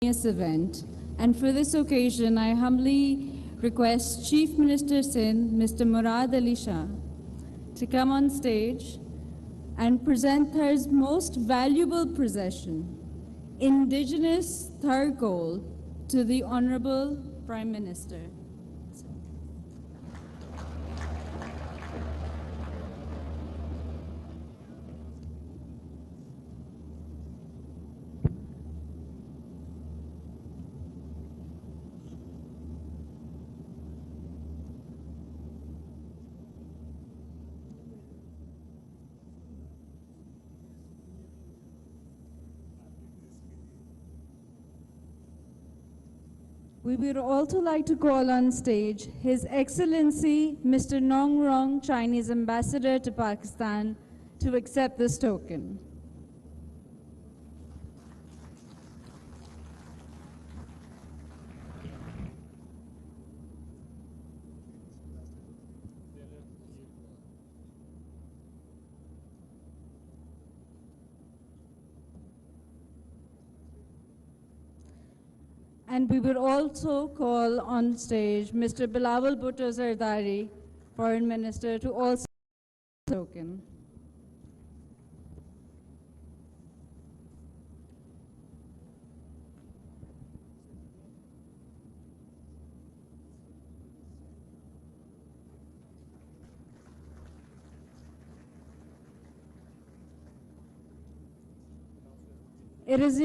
this event, and for this occasion I humbly request Chief Minister Sindh, Mr. Murad Ali Shah, to come on stage and present thar's most valuable possession, indigenous thar gold, to the Honorable Prime Minister. We would also like to call on stage His Excellency Mr. Nong Rong, Chinese Ambassador to Pakistan, to accept this token. And we will also call on stage Mr. Bilawal Bhutto Zardari, Foreign Minister, to also token. It is